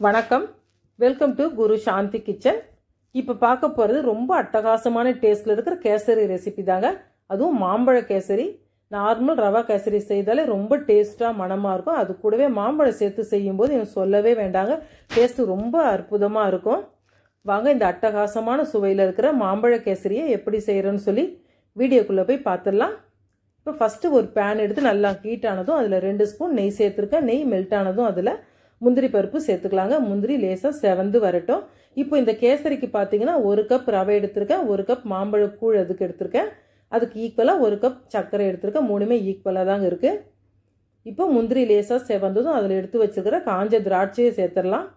வணக்கம், welcome to Guru Shanthi kitchen. இப்போ பார்க்க போகிறது ரொம்ப அட்டகாசமான டேஸ்ட்டில் இருக்கிற கேசரி ரெசிபி தாங்க. அதுவும் மாம்பழ கேசரி. நார்மல் ரவா கேசரி செய்தாலே ரொம்ப டேஸ்ட்டாக மணமாக இருக்கும். அது கூடவே மாம்பழம் சேர்த்து செய்யும்போது எனக்கு சொல்லவே வேண்டாங்க, டேஸ்ட்டு ரொம்ப அற்புதமாக இருக்கும். வாங்க இந்த அட்டகாசமான சுவையில் இருக்கிற மாம்பழ கேசரியை எப்படி செய்கிறேன்னு சொல்லி வீடியோக்குள்ளே போய் பார்த்துடலாம். இப்போ ஃபஸ்ட்டு ஒரு பேன் எடுத்து நல்லா ஹீட் ஆனதும் அதில் 2 ஸ்பூன் நெய் சேர்த்துருக்கேன். நெய் மெல்ட் ஆனதும் அதில் முந்திரி பருப்பு சேர்த்துக்கலாங்க. முந்திரி லேசாக செவந்து வரட்டும். இப்போ இந்த கேசரிக்கு பார்த்தீங்கன்னா 1 கப் ரவை எடுத்திருக்கேன், 1 கப் மாம்பழ கூழ் அதுக்கு எடுத்திருக்கேன், அதுக்கு ஈக்குவலாக 1 கப் சர்க்கரை எடுத்திருக்கேன். மூணுமே ஈக்குவலாக தாங்க இருக்குது. இப்போ முந்திரி லேசாக செவந்ததும் அதில் எடுத்து வச்சுருக்கிற காஞ்ச திராட்சையை சேர்த்துடலாம்.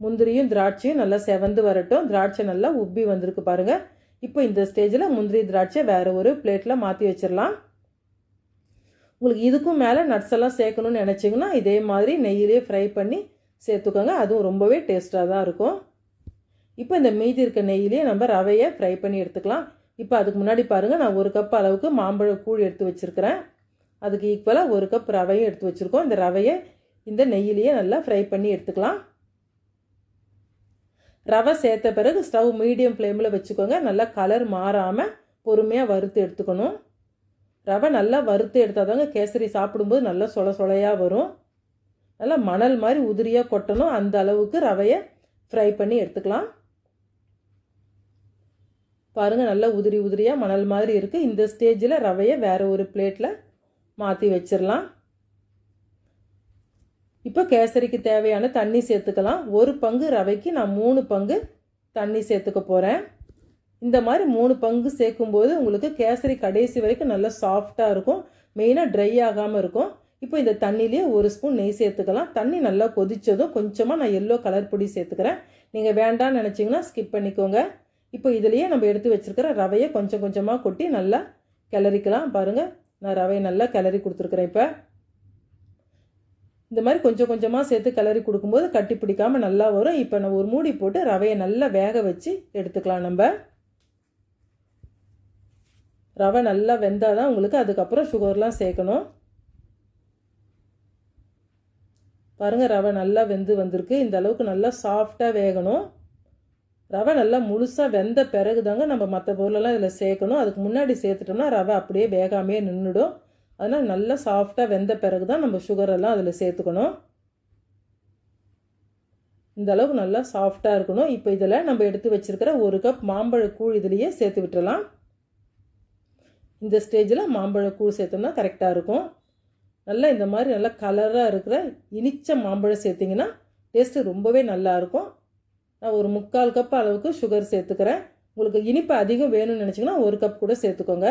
முந்திரியும் திராட்சையும் நல்லா செவந்து வரட்டும். திராட்சை நல்லா உப்பி வந்திருக்கு பாருங்கள். இப்போ இந்த ஸ்டேஜில் முந்திரி திராட்சை வேறு ஒரு பிளேட்டில் மாற்றி வச்சிடலாம். உங்களுக்கு இதுக்கும் மேலே நட்ஸ் எல்லாம் சேர்க்கணும்னு நினச்சிங்கன்னா இதே மாதிரி நெய்யிலே ஃப்ரை பண்ணி சேர்த்துக்கோங்க. அதுவும் ரொம்பவே டேஸ்ட்டாக தான் இருக்கும். இப்போ இந்த மீதி இருக்க நெய்யிலே நம்ம ரவையை ஃப்ரை பண்ணி எடுத்துக்கலாம். இப்போ அதுக்கு முன்னாடி பாருங்கள், நான் 1 கப் அளவுக்கு மாம்பழ கூழ் எடுத்து வச்சுருக்கிறேன். அதுக்கு ஈக்குவலாக 1 கப் ரவையும் எடுத்து வச்சுருக்கோம். இந்த ரவையை இந்த நெய்யிலேயே நல்லா ஃப்ரை பண்ணி எடுத்துக்கலாம். ரவை சேர்த்த பிறகு ஸ்டவ் மீடியம் ஃப்ளேமில் வச்சுக்கோங்க. நல்லா கலர் மாறாமல் பொறுமையாக வறுத்து எடுத்துக்கணும். ரவை நல்லா வறுத்து எடுத்தால் தாங்க கேசரி சாப்பிடும்போது நல்லா சொலையாக வரும். நல்லா மணல் மாதிரி உதிரியாக கொட்டணும். அந்த அளவுக்கு ரவையை ஃப்ரை பண்ணி எடுத்துக்கலாம். பாருங்கள், நல்லா உதிரியாக மணல் மாதிரி இருக்குது. இந்த ஸ்டேஜில் ரவையை வேறு ஒரு பிளேட்டில் மாற்றி வச்சிடலாம். இப்போ கேசரிக்கு தேவையான தண்ணி சேர்த்துக்கலாம். 1 பங்கு ரவைக்கு நான் 3 பங்கு தண்ணி சேர்த்துக்க போகிறேன். இந்த மாதிரி 3 பங்கு சேர்க்கும்போது உங்களுக்கு கேசரி கடைசி வரைக்கும் நல்லா சாஃப்டாக இருக்கும். மெயினாக ட்ரை ஆகாமல் இருக்கும். இப்போ இந்த தண்ணியிலேயே 1 ஸ்பூன் நெய் சேர்த்துக்கலாம். தண்ணி நல்லா கொதித்ததும் கொஞ்சமாக நான் எல்லோ கலர் பொடி சேர்த்துக்கிறேன். நீங்கள் வேண்டான்னு நினச்சிங்கன்னா ஸ்கிப் பண்ணிக்கோங்க. இப்போ இதுலேயே நம்ம எடுத்து வச்சுருக்கிற ரவையை கொஞ்சம் கொஞ்சமாக கொட்டி நல்லா கிளறிக்கலாம். பாருங்கள், நான் ரவையை நல்லா கிளறி கொடுத்துருக்குறேன். இப்போ இந்த மாதிரி கொஞ்சம் கொஞ்சமாக சேர்த்து கிளறி கொடுக்கும்போது கட்டி பிடிக்காமல் நல்லா வரும். இப்போ நான் ஒரு மூடி போட்டு ரவையை நல்லா வேக வச்சு எடுத்துக்கலாம். நம்ம ரவை நல்லா வெந்தால் தான் உங்களுக்கு அதுக்கப்புறம் சுகர்லாம் சேர்க்கணும். பாருங்கள், ரவை நல்லா வெந்து வந்திருக்கு. இந்த அளவுக்கு நல்லா சாஃப்டாக வேகணும். ரவை நல்லா முழுசாக வெந்த பிறகு தாங்க நம்ம மற்ற பொருளெல்லாம் இதில் சேர்க்கணும். அதுக்கு முன்னாடி சேர்த்துட்டோம்னா ரவை அப்படியே வேகாமையே நின்றுடும். அதனால் நல்லா சாஃப்டாக வெந்த பிறகு தான் நம்ம சுகரெல்லாம் அதில் சேர்த்துக்கணும். இந்த அளவுக்கு நல்லா சாஃப்டாக இருக்கணும். இப்போ இதில் நம்ம எடுத்து வச்சுருக்கிற 1 கப் மாம்பழ கூழ் இதிலேயே சேர்த்து விட்டுறலாம். இந்த ஸ்டேஜில் மாம்பழ கூழ் சேர்த்தோம்னா கரெக்டாக இருக்கும். நல்லா இந்த மாதிரி நல்லா கலராக இருக்கிற இனிச்ச மாம்பழம் சேர்த்திங்கன்னா டேஸ்ட்டு ரொம்பவே நல்லாயிருக்கும். நான் ஒரு 3/4 கப் அளவுக்கு சுகர் சேர்த்துக்கிறேன். உங்களுக்கு இனிப்பு அதிகம் வேணும்னு நினச்சிங்கன்னா 1 கப் கூட சேர்த்துக்கோங்க.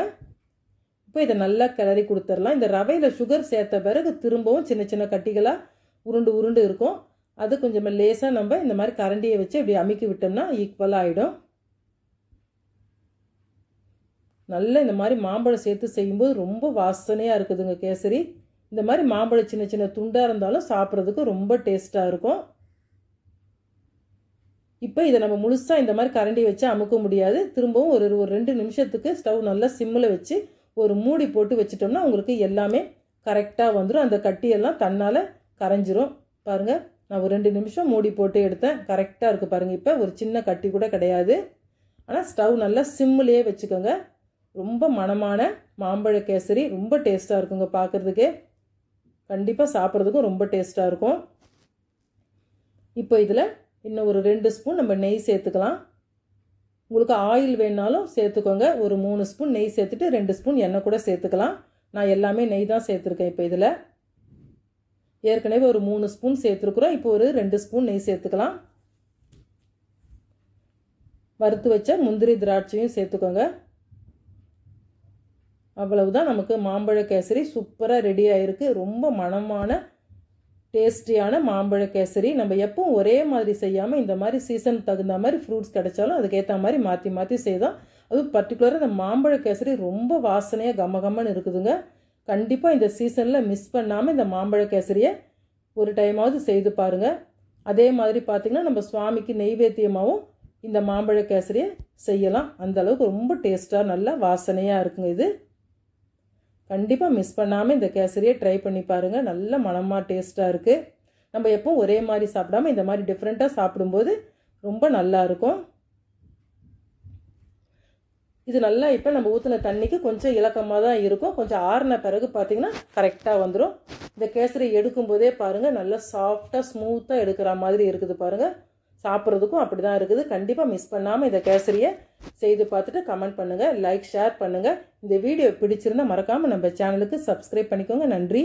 இப்போ இதை நல்லா கிளறி கொடுத்துடலாம். இந்த ரவையில் சுகர் சேர்த்த பிறகு திரும்பவும் சின்ன சின்ன கட்டிகளாக உருண்டு இருக்கும். அது கொஞ்சம் லேசாக நம்ம இந்த மாதிரி கரண்டியை வச்சு இப்படி அமுக்கி விட்டோம்னா ஈக்குவலாக ஆகிடும். நல்லா இந்த மாதிரி மாம்பழம் சேர்த்து செய்யும்போது ரொம்ப வாசனையாக இருக்குதுங்க கேசரி. இந்த மாதிரி மாம்பழம் சின்ன சின்ன துண்டாக இருந்தாலும் சாப்பிட்றதுக்கு ரொம்ப டேஸ்ட்டாக இருக்கும். இப்போ இதை நம்ம முழுசாக இந்த மாதிரி கரண்டி வச்சு அமுக்க முடியாது. திரும்பவும் ஒரு 2 நிமிஷத்துக்கு ஸ்டவ் நல்லா சிம்மில் வச்சு ஒரு மூடி போட்டு வச்சிட்டோம்னா உங்களுக்கு எல்லாமே கரெக்டாக வந்துடும். அந்த கட்டியெல்லாம் தன்னால் கரைஞ்சிரும். பாருங்கள், நான் ஒரு 2 நிமிஷம் மூடி போட்டு எடுத்தேன். கரெக்டாக இருக்குது பாருங்கள். இப்போ ஒரு சின்ன கட்டி கூட கிடையாது. ஆனால் ஸ்டவ் நல்லா சிம்மிலேயே வச்சுக்கோங்க. ரொம்ப மணமான மாம்பழ கேசரி ரொம்ப டேஸ்ட்டாக இருக்குங்க. பார்க்குறதுக்கே கண்டிப்பாக சாப்பிட்றதுக்கும் ரொம்ப டேஸ்ட்டாக இருக்கும். இப்போ இதில் இன்னும் ஒரு 2 ஸ்பூன் நம்ம நெய் சேர்த்துக்கலாம். உங்களுக்கு ஆயில் வேணாலும் சேர்த்துக்கோங்க. ஒரு 3 ஸ்பூன் நெய் சேர்த்துட்டு 2 ஸ்பூன் எண்ணெய் கூட சேர்த்துக்கலாம். நான் எல்லாமே நெய் தான் சேர்த்துருக்கேன். இப்போ இதில் ஏற்கனவே ஒரு 3 ஸ்பூன் சேர்த்துருக்குறோம். இப்போ ஒரு 2 ஸ்பூன் நெய் சேர்த்துக்கலாம். வறுத்து வச்ச முந்திரி திராட்சையும் சேர்த்துக்கோங்க. அவ்வளவுதான், நமக்கு மாம்பழ கேசரி சூப்பராக ரெடி ஆகிருக்கு. ரொம்ப மணமான டேஸ்டியான மாம்பழ கேசரி. நம்ம எப்பவும் ஒரே மாதிரி செய்யாமல் இந்த மாதிரி சீசன் தகுந்த மாதிரி ஃப்ரூட்ஸ் கிடைச்சாலும் அதுக்கேற்ற மாதிரி மாற்றி மாற்றி செய்தோம். அதுவும் பர்டிகுலராக இந்த மாம்பழ கேசரி ரொம்ப வாசனையாக கம்மன்னு இருக்குதுங்க. கண்டிப்பாக இந்த சீசனில் மிஸ் பண்ணாமல் இந்த மாம்பழ கேசரியை ஒரு டைமாவது செய்து பாருங்கள். அதே மாதிரி பார்த்திங்கன்னா நம்ம சுவாமிக்கு நெய்வேத்தியமாகவும் இந்த மாம்பழ கேசரியை செய்யலாம். அந்தளவுக்கு ரொம்ப டேஸ்ட்டாக நல்லா வாசனையாக இருக்குங்க. இது கண்டிப்பாக மிஸ் பண்ணாமல் இந்த கேசரியை ட்ரை பண்ணி பாருங்கள். நல்ல மணமாக டேஸ்ட்டாக இருக்குது. நம்ம எப்பவும் ஒரே மாதிரி சாப்பிடாம இந்த மாதிரி டிஃப்ரெண்ட்டாக சாப்பிடும்போது ரொம்ப நல்லா இருக்கும். இது நல்லா இப்போ நம்ம ஊற்றின தண்ணிக்கு கொஞ்சம் இலக்கமாக தான் இருக்கும். கொஞ்சம் ஆறின பிறகு பார்த்திங்கன்னா கரெக்டாக வந்துடும். இந்த கேசரி எடுக்கும்போதே பாருங்கள் நல்லா சாஃப்டாக ஸ்மூத்தாக எடுக்கிற மாதிரி இருக்குது பாருங்கள். சாப்பிட்றதுக்கும் அப்படி தான் இருக்குது. கண்டிப்பாக மிஸ் பண்ணாமல் இந்த கேசரியை செய்து பார்த்துட்டு கமெண்ட் பண்ணுங்கள், லைக் ஷேர் பண்ணுங்கள். இந்த வீடியோ பிடிச்சிருந்தால் மறக்காமல் நம்ம சேனலுக்கு சப்ஸ்கிரைப் பண்ணிக்கோங்க. நன்றி.